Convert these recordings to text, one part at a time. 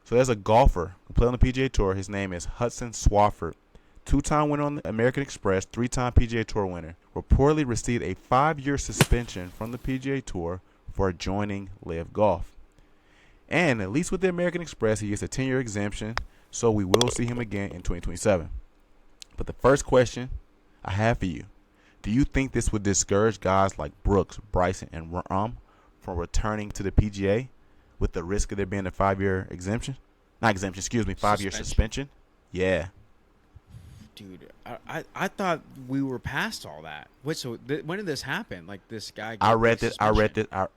So there's a golfer who played on the PGA Tour. His name is Hudson Swafford. 2-time winner on the American Express, 3-time PGA Tour winner. Reportedly received a 5-year suspension from the PGA Tour for joining LIV Golf. And at least with the American Express, he gets a 10-year exemption, so we will see him again in 2027. But the first question I have for you, do you think this would discourage guys like Brooks, Bryson, and Rahm from returning to the PGA with the risk of there being a 5-year exemption? Not exemption, excuse me, 5-year suspension? Yeah. Dude, I thought we were past all that. Wait, so when did this happen? Like this guy?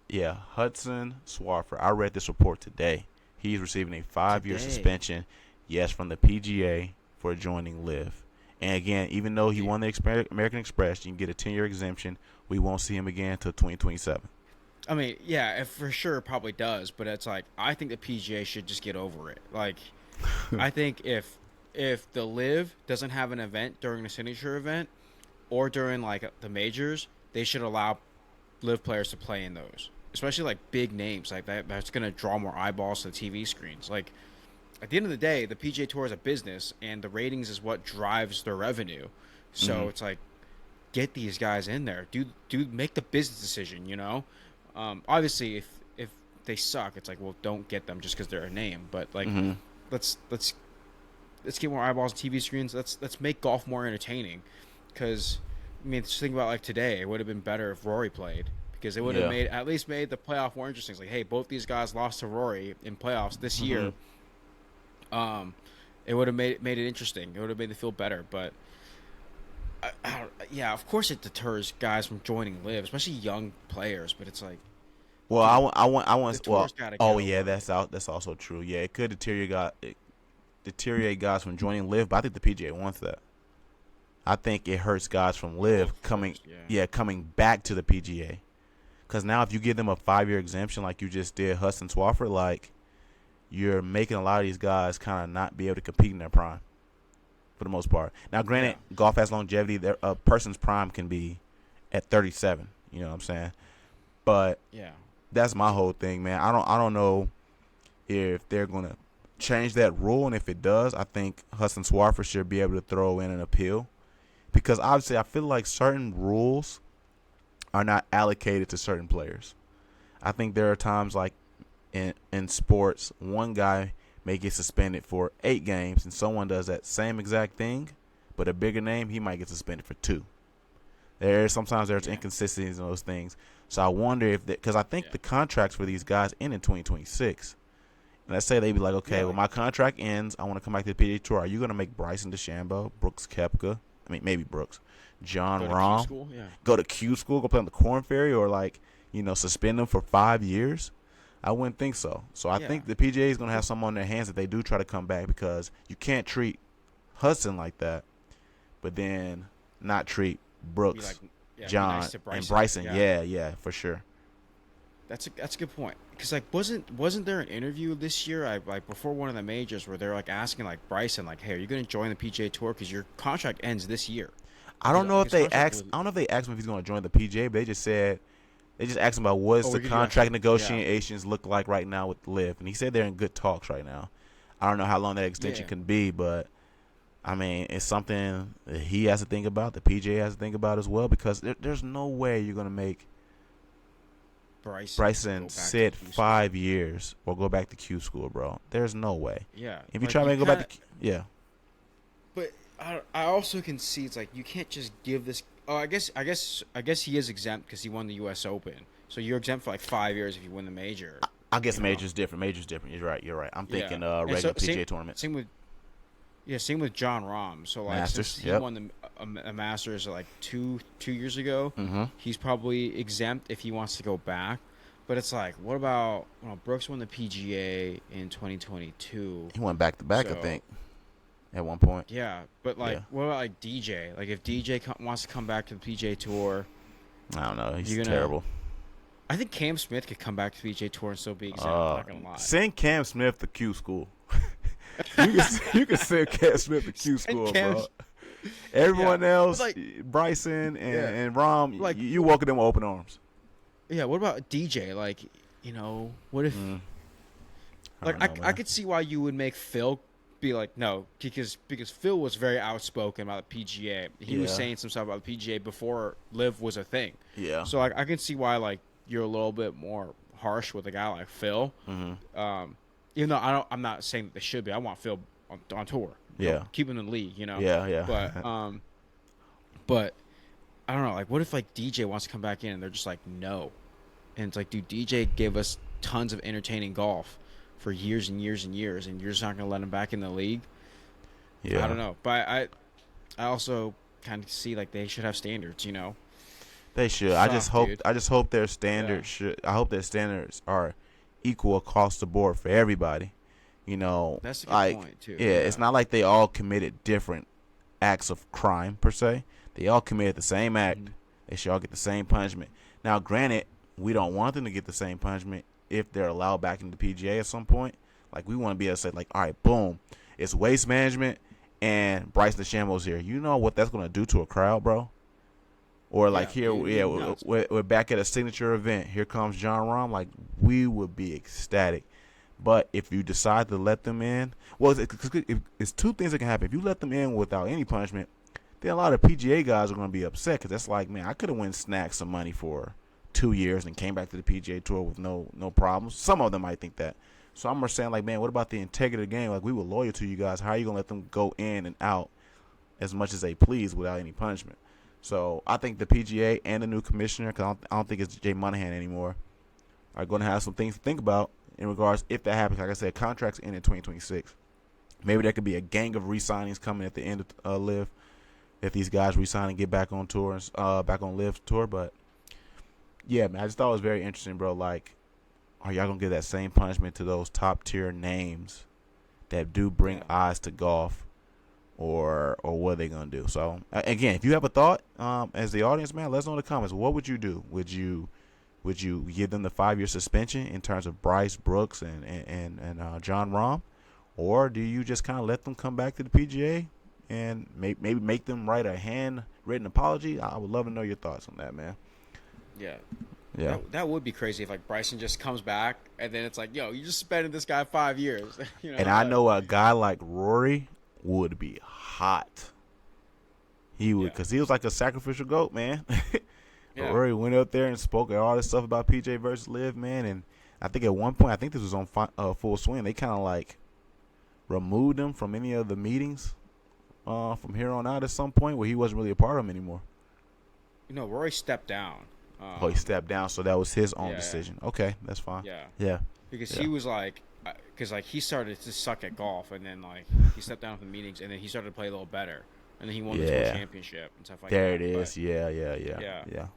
Yeah, Hudson Swafford. I read this report today. He's receiving a 5-year suspension, yes, from the PGA for joining LIV. And again, even though he won the American Express, you can get a 10-year exemption. We won't see him again until 2027. I mean, yeah, for sure it probably does, but it's like I think the PGA should just get over it. Like, I think if the LIV doesn't have an event during the signature event or during like the majors, they should allow LIV players to play in those, especially like big names like that. That's going to draw more eyeballs to the TV screens. Like at the end of the day, the PGA Tour is a business, and the ratings is what drives their revenue. So it's like, get these guys in there. Make the business decision. You know, obviously if they suck, it's like, well, don't get them just because they're a name. But like, let's get more eyeballs on TV screens. Let's make golf more entertaining. Because I mean, just think about like today, it would have been better if Rory played, because it would have at least made the playoff more interesting. It's like, hey, both these guys lost to Rory in playoffs this year. It would have made it interesting. It would have made it feel better. But yeah, of course it deters guys from joining LIV, especially young players. But it's like, well, I want. Well, oh yeah, that's also true. Yeah, it could deteriorate guys from joining LIV, but I think the PGA wants that. I think it hurts guys from LIV coming back to the PGA, because now if you give them a 5-year exemption like you just did Hudson Swafford, like, you're making a lot of these guys kind of not be able to compete in their prime for the most part. Now, granted, golf has longevity. A person's prime can be at 37. You know what I'm saying? But that's my whole thing, man. I don't know if they're gonna change that rule, and if it does, I think Hudson Swafford should be able to throw in an appeal, because obviously I feel like certain rules are not allocated to certain players. I think there are times like in sports, one guy may get suspended for 8 games, and someone does that same exact thing, but a bigger name, he might get suspended for 2. Sometimes there's inconsistencies in those things. So I wonder if because I think the contracts for these guys end in 2026. And let's say they be like, okay, well, my contract ends. I want to come back to the PGA Tour. Are you going to make Bryson DeChambeau, Brooks Koepka, I mean, maybe Brooks, Jon Rahm, go to Q school, go play on the Corn Ferry, or like, suspend them for 5 years? I wouldn't think so. So I think the PGA is going to have some on their hands that they do try to come back, because you can't treat Hudson like that, but then not treat Brooks, John, and Bryson. Yeah, for sure. That's a good point. Because like wasn't there an interview this year, like before one of the majors, where they're like asking like Bryson, like, hey, are you going to join the PGA Tour because your contract ends this year? I don't know if they asked. I don't know if they asked him if he's going to join the PGA, but they just asked him about what's the contract negotiations look like right now with LIV, and he said they're in good talks right now. I don't know how long that extension can be, but I mean, it's something that he has to think about. The PGA has to think about as well, because there's no way you're going to make Bryson sit 5 years or go back to Q school, bro. There's no way. Yeah. If you try to go back to But I also can see it's like you can't just give this. Oh, I guess he is exempt because he won the U.S. Open. So you're exempt for like 5 years if you win the major. I guess major's different. You're right. I'm thinking regular PGA tournament. Same with Jon Rahm. So like Masters, since he won a Masters like two years ago, he's probably exempt if he wants to go back. But it's like, what about Brooks won the PGA in 2022? He went back to back, I think, at one point. Yeah, but what about like DJ? Like if DJ wants to come back to the PGA Tour, I don't know. He's terrible. I think Cam Smith could come back to the PGA Tour and still be exempt. I'm not gonna lie. Send Cam Smith to Q school. you can send Cam Smith to Q school, bro. Everyone else, Bryson and Rahm, you welcome them with open arms. Yeah, what about DJ? Like, what if Like don't know, I man. could see why you would make Phil be like no because Phil was very outspoken about the PGA. He was Yeah. saying some stuff about the PGA before Liv was a thing. Yeah. So I can see why like you're a little bit more harsh with a guy like Phil. Mm-hmm. Even though I'm not saying that they should be. I want Phil on tour. Yeah. Keep him in the league. Yeah. Yeah. But I don't know. Like, what if like DJ wants to come back in and they're just like no, and it's like, dude, DJ gave us tons of entertaining golf for years and years and years, and you're just not gonna let him back in the league. Yeah. I don't know, but I also kind of see like they should have standards. They should. Suck, I just hope their standards I hope their standards are equal across the board for everybody. That's a good like point too. yeah, it's not like they all committed different acts of crime per se. They all committed the same act. Mm-hmm. They should all get the same punishment. Now, granted, we don't want them to get the same punishment if they're allowed back into the PGA at some point. Like, we want to be able to say, like, all right, boom, it's waste management and Bryson DeChambeau's here. You know what that's going to do to a crowd, bro? Or like we're back at a signature event. Here comes Jon Rahm. Like, we would be ecstatic. But if you decide to let them in, well, it's two things that can happen. If you let them in without any punishment, then a lot of PGA guys are going to be upset because that's like, man, I could have went snagged some money for 2 years and came back to the PGA Tour with no problems. Some of them might think that. So I'm just saying, like, man, what about the integrity of the game? Like, we were loyal to you guys. How are you going to let them go in and out as much as they please without any punishment? So I think the PGA and the new commissioner, because I don't think it's Jay Monahan anymore, are going to have some things to think about in regards if that happens. Like I said, contracts end in 2026. Maybe there could be a gang of re-signings coming at the end of LIV if these guys re-sign and get back on tour, back on LIV tour. But yeah, man, I just thought it was very interesting, bro. Like, are y'all gonna give that same punishment to those top tier names that do bring eyes to golf, or what are they gonna do? So again, if you have a thought, as the audience, man, let us know in the comments. What would you do? Would you give them the 5-year suspension in terms of Bryce, Brooks, and Jon Rahm, or do you just kind of let them come back to the PGA and maybe make them write a handwritten apology? I would love to know your thoughts on that, man. Yeah. That would be crazy if like Bryson just comes back and then it's like, yo, you just suspended this guy 5 years. And I know a guy like Rory would be hot. He would, because he was like a sacrificial goat, man. Rory went up there and spoke all this stuff about PJ versus LIV, man. And I think at one point, I think this was on Full Swing, they kind of like removed him from any of the meetings from here on out at some point where he wasn't really a part of them anymore. Rory stepped down. He stepped down, so that was his own decision. Okay, that's fine. Yeah. Because he was like, he started to suck at golf, and then like he stepped down from the meetings, and then he started to play a little better, and then he won the tour championship and stuff like there that. There it is. Yeah.